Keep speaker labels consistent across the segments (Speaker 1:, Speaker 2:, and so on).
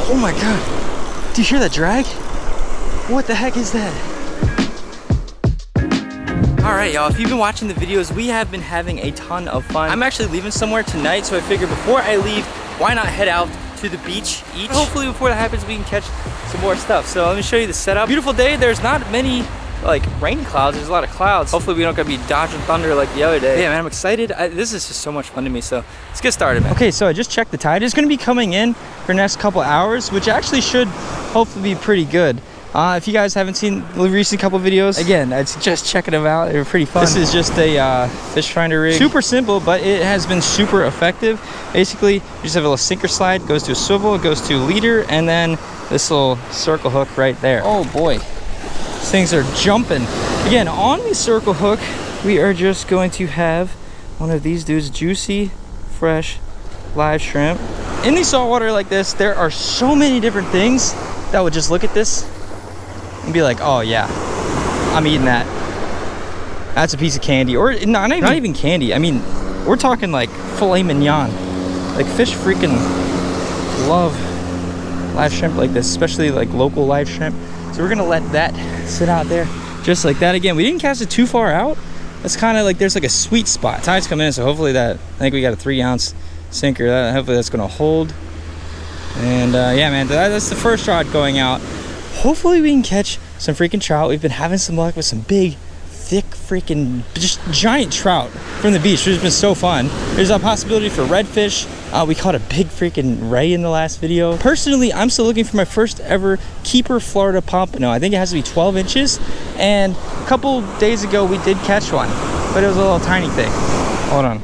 Speaker 1: Oh my God. Do you hear that drag? What the heck is that? All right, y'all, if you've been watching the videos, we have been having a ton of fun. I'm actually leaving somewhere tonight, so I figured before I leave, why not head out to the beach each? Hopefully before that happens, we can catch some more stuff. So let me show you the setup. Beautiful day. There's not many like rain clouds. There's a lot of clouds. Hopefully we don't gotta be dodging thunder like the other day. Yeah, man, I'm excited. This is just so much fun to me. So let's get started, man. Okay, so I just checked the tide. It's gonna be coming in for the next couple hours, which actually should hopefully be pretty good. If you guys haven't seen the recent couple videos, again, I'd suggest checking them out. They were pretty fun. This is just a fish finder rig. Super simple, but it has been super effective. Basically, you just have a little sinker slide, goes to a swivel, it goes to a leader, and then this little circle hook right there. Oh boy, these things are jumping. Again, on the circle hook, we are just going to have one of these dudes, juicy, fresh, live shrimp. In the saltwater like this, there are so many different things that would just look at this and be like, oh yeah, I'm eating that. That's a piece of candy. Or not even candy. I mean, we're talking like filet mignon. Like fish freaking love live shrimp like this, especially like local live shrimp. So we're gonna let that sit out there just like that. Again, we didn't cast it too far out. That's kind of like, there's like a sweet spot. Tide's coming in, so hopefully that, I think we got a 3-ounce sinker. Hopefully that's gonna hold. And yeah, man, that's the first rod going out. Hopefully we can catch some freaking trout. We've been having some luck with some big, thick, freaking, just giant trout from the beach, which has been so fun. There's a possibility for redfish. We caught a big freaking ray in the last video. Personally, I'm still looking for my first ever keeper Florida pompano. I think it has to be 12 inches. And a couple days ago, we did catch one, but it was a little tiny thing. Hold on.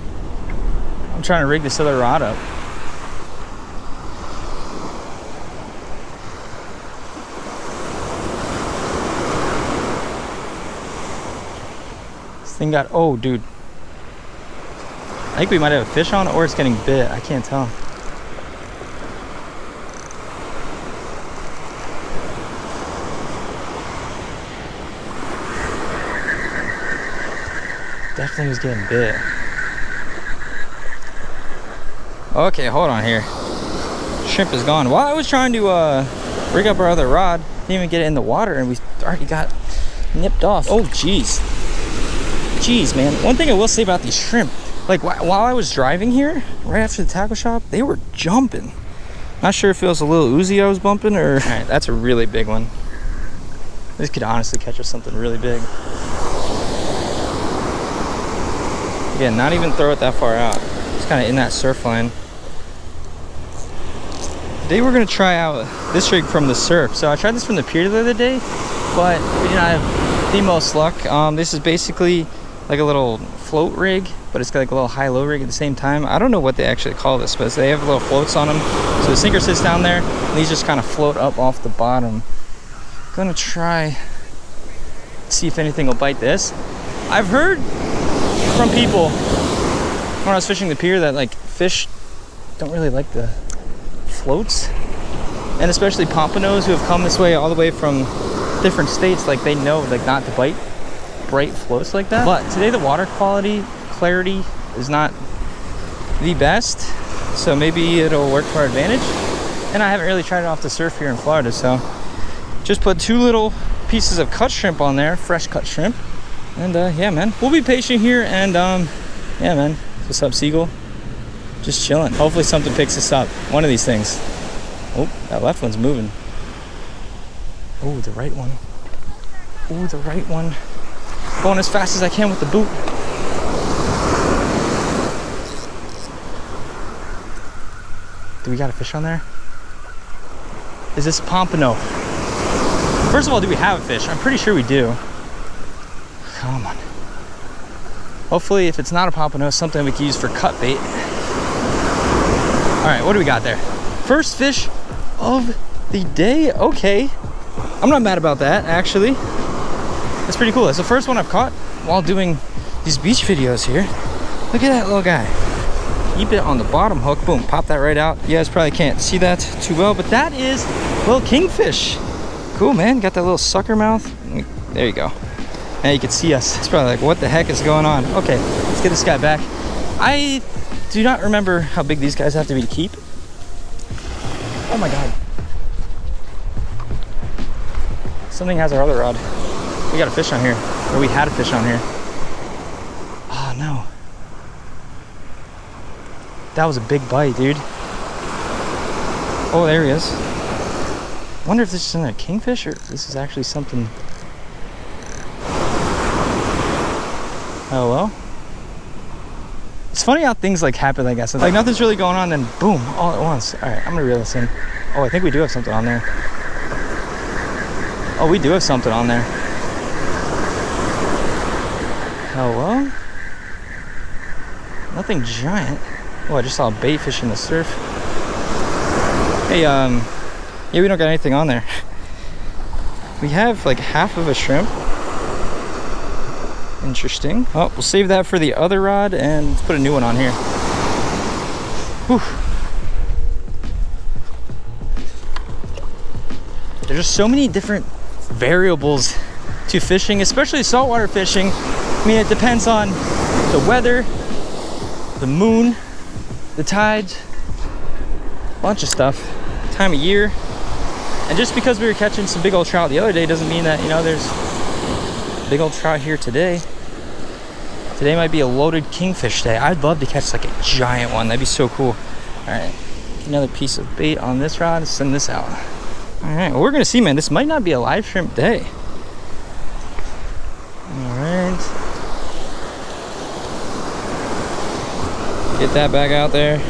Speaker 1: I'm trying to rig this other rod up. Thing got, oh dude, I think we might have a fish on, or it's getting bit. I can't tell. Definitely was getting bit. Okay, hold on here. Shrimp is gone. While I was trying to rig up our other rod, didn't even get it in the water, and we already got nipped off. Oh geez. Jeez, man. One thing I will say about these shrimp, like while I was driving here, right after the tackle shop, they were jumping. Not sure if it was a little Uzi I was bumping or... All right, that's a really big one. This could honestly catch us something really big. Again, not even throw it that far out. Just kind of in that surf line. Today we're gonna try out this rig from the surf. So I tried this from the pier the other day, but we did not have the most luck. This is basically like a little float rig, but it's got like a little high-low rig at the same time. I don't know what they actually call this, but they have little floats on them. So the sinker sits down there, and these just kind of float up off the bottom. Gonna try, see if anything will bite this. I've heard from people when I was fishing the pier that like fish don't really like the floats, and especially pompanos who have come this way all the way from different states, like they know like not to bite bright floats like that. But today the water clarity is not the best, so maybe it'll work to our advantage. And I haven't really tried it off the surf here in Florida, so just put 2 little pieces of cut shrimp on there, fresh cut shrimp. And yeah, man, we'll be patient here. And yeah, man, what's up, Seagull? Just chilling. Hopefully something picks us up, one of these things. Oh, that left one's moving. Oh, the right one. Oh, the right one. Going as fast as I can with the boot. Do we got a fish on there? Is this a pompano? First of all, do we have a fish? I'm pretty sure we do. Come on. Hopefully, if it's not a pompano, something we can use for cut bait. All right, what do we got there? First fish of the day. Okay. I'm not mad about that, actually. That's pretty cool. That's the first one I've caught while doing these beach videos here. Look at that little guy. He bit on the bottom hook. Boom, pop that right out. You guys probably can't see that too well, but that is a little kingfish. Cool, man. Got that little sucker mouth. There you go. Now you can see us. It's probably like, what the heck is going on? Okay, let's get this guy back. I do not remember how big these guys have to be to keep. Oh my God. something has our other rod. We got a fish on here. Or we had a fish on here. Oh no. That was a big bite, dude. Oh, there he is. I wonder if this is another kingfish or if this is actually something. Hello? It's funny how things like happen like that. Like nothing's really going on, then boom, all at once. All right, I'm gonna reel this in. Oh, I think we do have something on there. Oh, we do have something on there. Hello? Nothing giant. Oh, I just saw a bait fish in the surf. Hey, yeah, we don't got anything on there. We have like half of a shrimp. Interesting. Oh, we'll save that for the other rod and let's put a new one on here. Whew. There's just so many different variables to fishing, especially saltwater fishing. I mean, it depends on the weather, the moon, the tides, a bunch of stuff, time of year. And just because we were catching some big old trout the other day doesn't mean that, you know, there's big old trout here today. Today might be a loaded kingfish day. I'd love to catch like a giant one. That'd be so cool. All right, another piece of bait on this rod and send this out. All right, well, we're gonna see, man. This might not be a live shrimp day. All right. Get that back out there.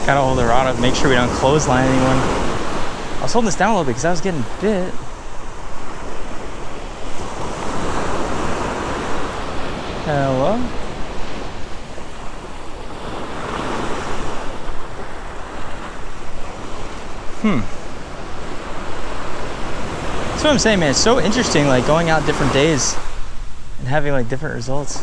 Speaker 1: Gotta hold the rod up, make sure we don't clothesline anyone. I was holding this down a little bit because I was getting bit. Hello? That's what I'm saying, man. It's so interesting, like going out different days and having like different results.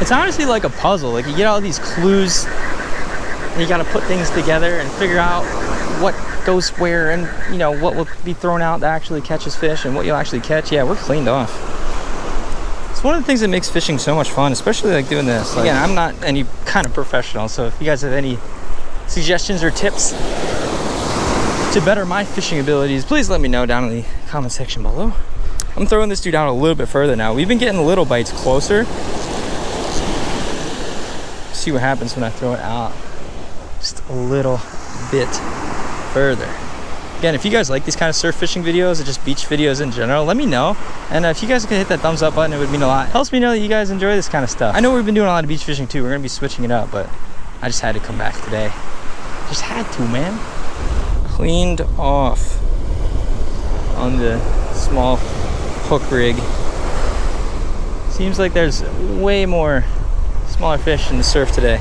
Speaker 1: It's honestly like a puzzle. Like you get all these clues and you got to put things together and figure out what goes where and, you know, what will be thrown out that actually catches fish and what you'll actually catch. Yeah, we're cleaned off. It's one of the things that makes fishing so much fun, especially like doing this. Like, again, I'm not any kind of professional, so if you guys have any suggestions or tips to better my fishing abilities, please let me know down in the comment section below. I'm throwing this dude out a little bit further now. We've been getting little bites closer. See what happens when I throw it out just a little bit further. Again, if you guys like these kind of surf fishing videos or just beach videos in general, let me know. And if you guys can hit that thumbs up button, it would mean a lot. Helps me know that you guys enjoy this kind of stuff. I know we've been doing a lot of beach fishing too. We're gonna be switching it up, but I just had to come back today. Just had to, man. Cleaned off on the small hook rig. Seems like there's way more smaller fish in the surf today,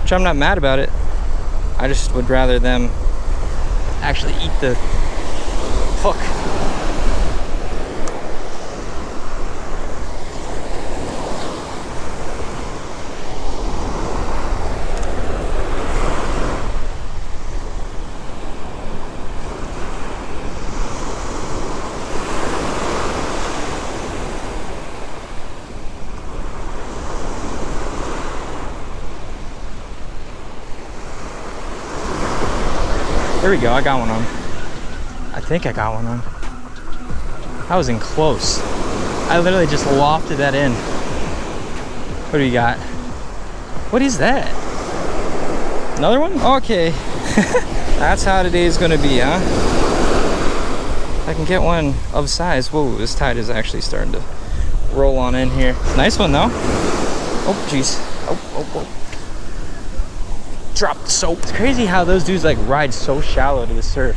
Speaker 1: which I'm not mad about it. I just would rather them actually eat the hook. There we go, I got one on. I think I got one on. I was in close. I literally just lofted that in. What do you got? What is that? Another one? Okay. That's how today's gonna be, huh? I can get one of size. Whoa, this tide is actually starting to roll on in here. Nice one though. Oh, jeez. Oh. drop the soap. It's crazy how those dudes like ride so shallow to the surf.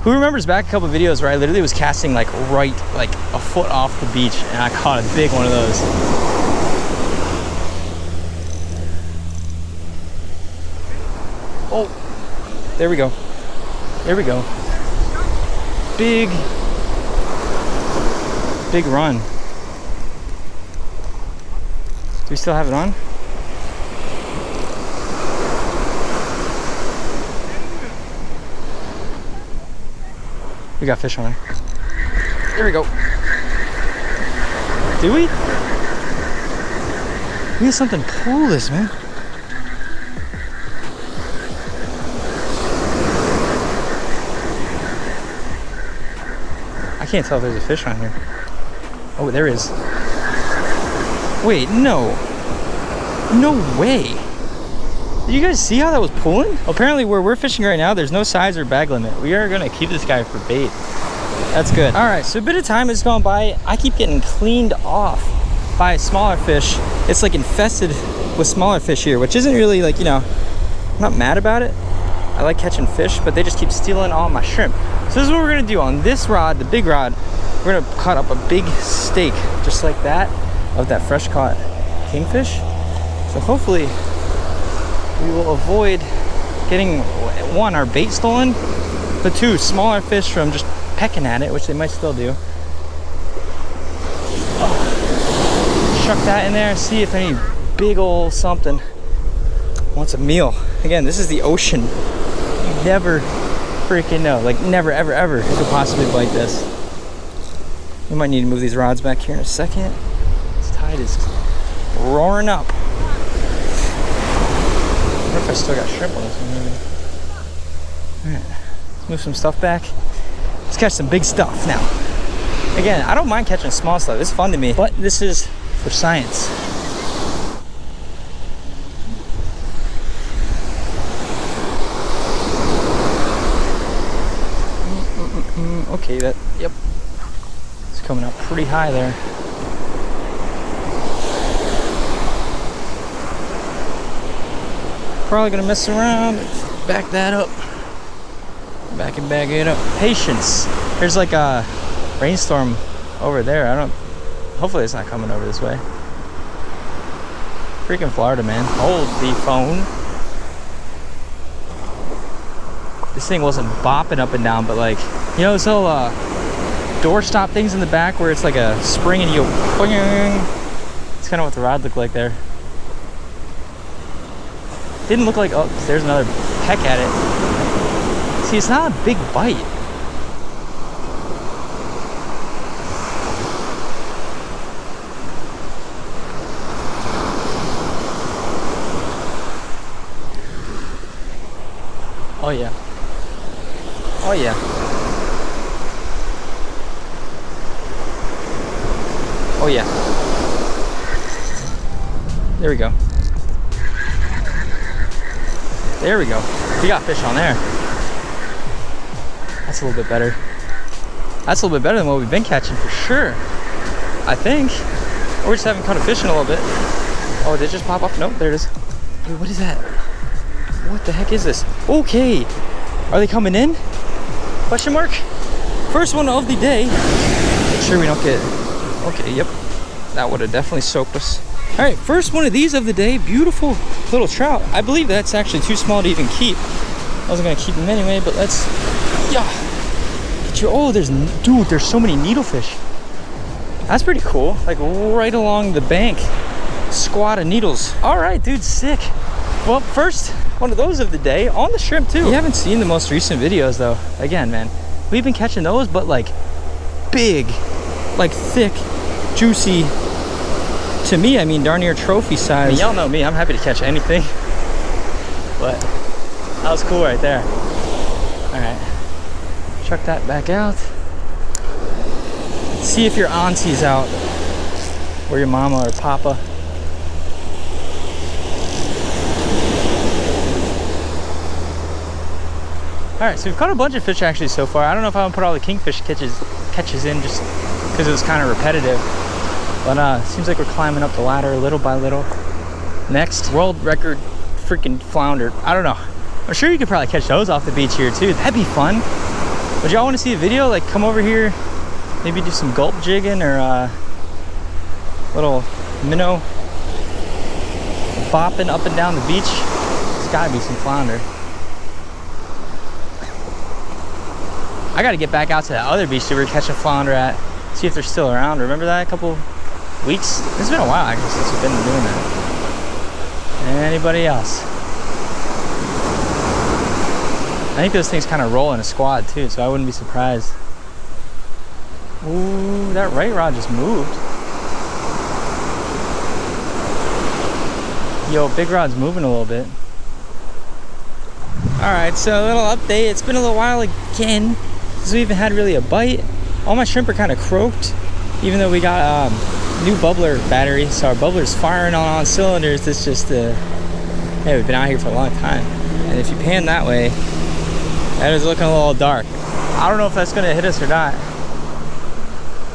Speaker 1: Who remembers back a couple videos where I literally was casting like right, like a foot off the beach, and I caught a big one of those. Oh, there we go. There we go. Big run. Do we still have it on? We got fish on there. There we go. Do we? We got something pull this, man. I can't tell if there's a fish on here. Oh, there is. Wait, no. No way. Did you guys see how that was pulling? Apparently where we're fishing right now, there's no size or bag limit. We are gonna keep this guy for bait. That's good. All right, so a bit of time has gone by. I keep getting cleaned off by smaller fish. It's like infested with smaller fish here, which isn't really like, you know, I'm not mad about it. I like catching fish, but they just keep stealing all my shrimp. So this is what we're gonna do on this rod, the big rod. We're gonna cut up a big steak, just like that, of that fresh caught kingfish. So hopefully we will avoid getting, one, our bait stolen, but two, smaller fish from just pecking at it, which they might still do. Oh. Chuck that in there, see if any big old something wants a meal. Again, this is the ocean. You never freaking know, like never ever ever could possibly bite this. We might need to move these rods back here in a second. This tide is roaring up. I wonder if I still got shrimp on this one. Alright, let's move some stuff back. Let's catch some big stuff now. Again, I don't mind catching small stuff. It's fun to me, but this is for science. Okay, that, yep. It's coming up pretty high there. Probably gonna mess around, back that up. Back it up. Patience. There's like a rainstorm over there. Hopefully it's not coming over this way. Freaking Florida, man. Hold the phone. This thing wasn't bopping up and down, but like, you know those little door stop things in the back where it's like a spring and you go boing. It's kind of what the rod looked like there. Didn't look like, oh, there's another peck at it. See, it's not a big bite. Oh yeah. Oh yeah. Oh yeah. There we go. There we go. We got fish on there. That's a little bit better. That's a little bit better than what we've been catching for sure. I think. Or we just haven't caught a fish in a little bit. Oh, did it just pop off? Nope, there it is. Wait, what is that? What the heck is this? Okay. Are they coming in? Question mark? First one of the day. Make sure we don't get... Okay, yep. That would have definitely soaked us. All right, first one of these of the day. Beautiful little trout. I believe that's actually too small to even keep. I wasn't gonna keep them anyway, but let's... Yeah. Get you... Oh, dude, there's so many needlefish. That's pretty cool. Like right along the bank. Squad of needles. All right, dude, sick. Well, first one of those of the day on the shrimp too. You haven't seen the most recent videos though. Again, man, we've been catching those, but like big, like thick, juicy. To me, I mean, darn near trophy size. I mean, y'all know me, I'm happy to catch anything. But that was cool right there. All right, chuck that back out. See if your auntie's out, or your mama or papa. All right, so we've caught a bunch of fish actually so far. I don't know if I'm gonna put all the kingfish catches in just because it was kind of repetitive. But seems like we're climbing up the ladder little by little. Next, world record freaking flounder. I don't know. I'm sure you could probably catch those off the beach here too. That'd be fun. Would y'all want to see a video? Like come over here, maybe do some gulp jigging or little minnow bopping up and down the beach. There's gotta be some flounder. I gotta get back out to that other beach that we were catching flounder at. See if they're still around. Remember that a couple weeks? It's been a while actually since we've been doing that. Anybody else? I think those things kind of roll in a squad too, so I wouldn't be surprised. Ooh, that right rod just moved. Yo, big rod's moving a little bit. Alright, so a little update. It's been a little while again since we even had really a bite. All my shrimp are kind of croaked, even though we got new bubbler battery, so our bubbler's firing on all cylinders. It's just, hey, we've been out here for a long time. And if you pan that way, that is looking a little dark. I don't know if that's gonna hit us or not.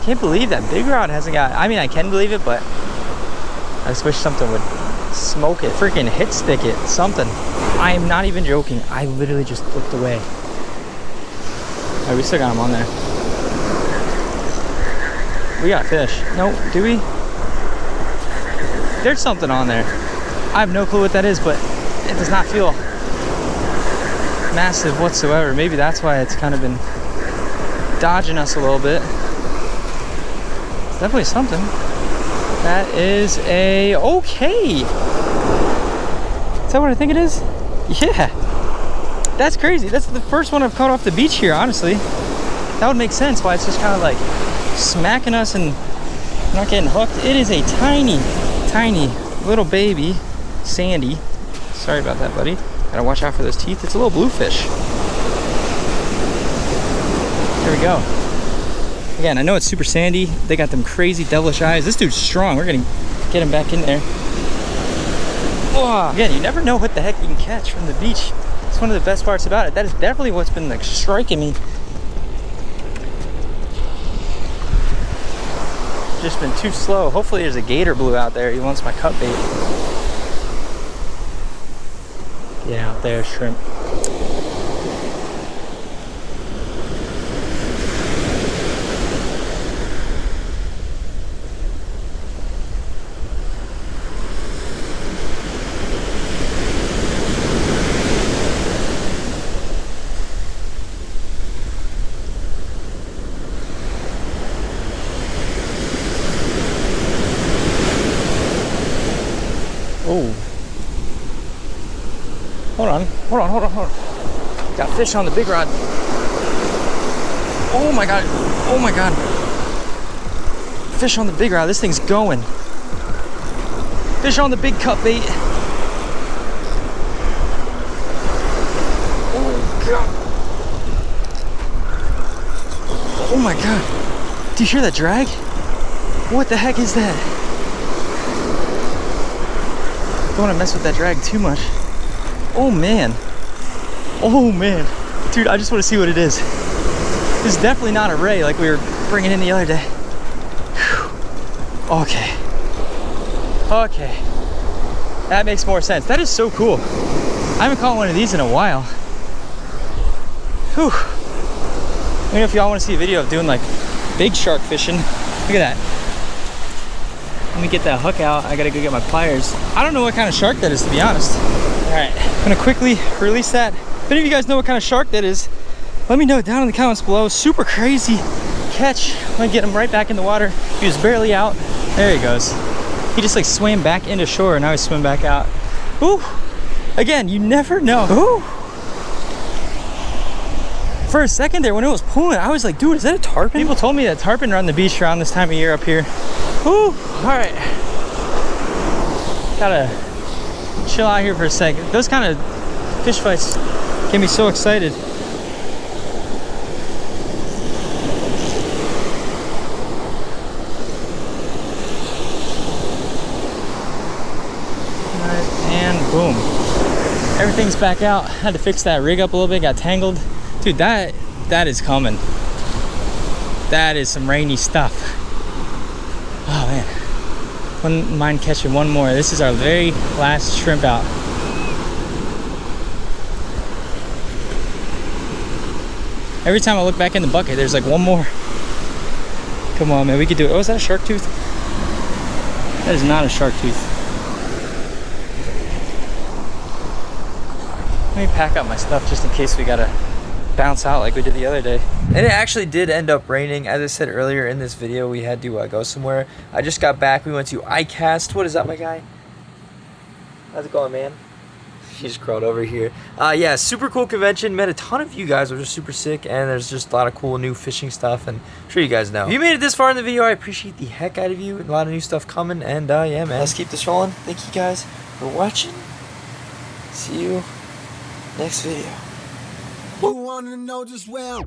Speaker 1: Can't believe that big rod hasn't got, I mean, I can believe it, but I just wish something would smoke it, freaking hit stick it, something. I am not even joking. I literally just looked away. All right, we still got him on there. We got a fish. No, do we? There's something on there. I have no clue what that is, but it does not feel massive whatsoever. Maybe that's why it's kind of been dodging us a little bit. It's definitely something. That is a, okay. Is that what I think it is? Yeah. That's crazy. That's the first one I've caught off the beach here, honestly. That would make sense why it's just kind of like smacking us and not getting hooked. It is a tiny, tiny little baby sandy. Sorry about that, buddy. Gotta watch out for those teeth. It's a little bluefish. There we go. Again, I know it's super sandy. They got them crazy devilish eyes. This dude's strong. We're gonna get him back in there. Oh, again, you never know what the heck you can catch from the beach. It's one of the best parts about it. That is definitely what's been like striking me. Just been too slow. Hopefully there's a gator blue out there. He wants my cut bait. Get out there, shrimp. Oh. Hold on. Got fish on the big rod. Oh my god. Oh my god. Fish on the big rod. This thing's going. Fish on the big cut bait. Oh god. Oh my god. Do you hear that drag? What the heck is that? Don't want to mess with that drag too much. Oh man. Oh man. Dude, I just want to see what it is. This is definitely not a ray like we were bringing in the other day. Whew. Okay. Okay. That makes more sense. That is so cool. I haven't caught one of these in a while. Whew. Let me know if y'all want to see a video of doing like big shark fishing. Look at that. Let me get that hook out. I gotta go get my pliers. I don't know what kind of shark that is, to be honest. All right, I'm gonna quickly release that. If any of you guys know what kind of shark that is, let me know down in the comments below. Super crazy catch. I'm gonna get him right back in the water. He was barely out. There he goes. He just like swam back into shore and now he's swimming back out. Ooh, again, you never know. Ooh. For a second there, when it was pulling, I was like, dude, is that a tarpon? People told me that tarpon are on the beach around this time of year up here. Ooh, all right. Gotta chill out here for a second. Those kind of fish fights get me so excited. All right, and boom. Everything's back out. Had to fix that rig up a little bit, got tangled. Dude, that is coming. That is some rainy stuff. Oh man. Wouldn't mind catching one more. This is our very last shrimp out. Every time I look back in the bucket, there's like one more. Come on, man, we could do it. Oh, is that a shark tooth? That is not a shark tooth. Let me pack up my stuff just in case we gotta bounce out like we did the other day. And it actually did end up raining. As I said earlier in this video, we had to go somewhere. I just got back. We went to ICAST. What is up, my guy? How's it going, man? He just crawled over here. Yeah, super cool convention. Met a ton of you guys, which was super sick. And there's just a lot of cool new fishing stuff. And I'm sure you guys know. If you made it this far in the video, I appreciate the heck out of you. A lot of new stuff coming. And yeah, man, let's keep this rolling. Thank you guys for watching. See you next video.
Speaker 2: You wanna know just well.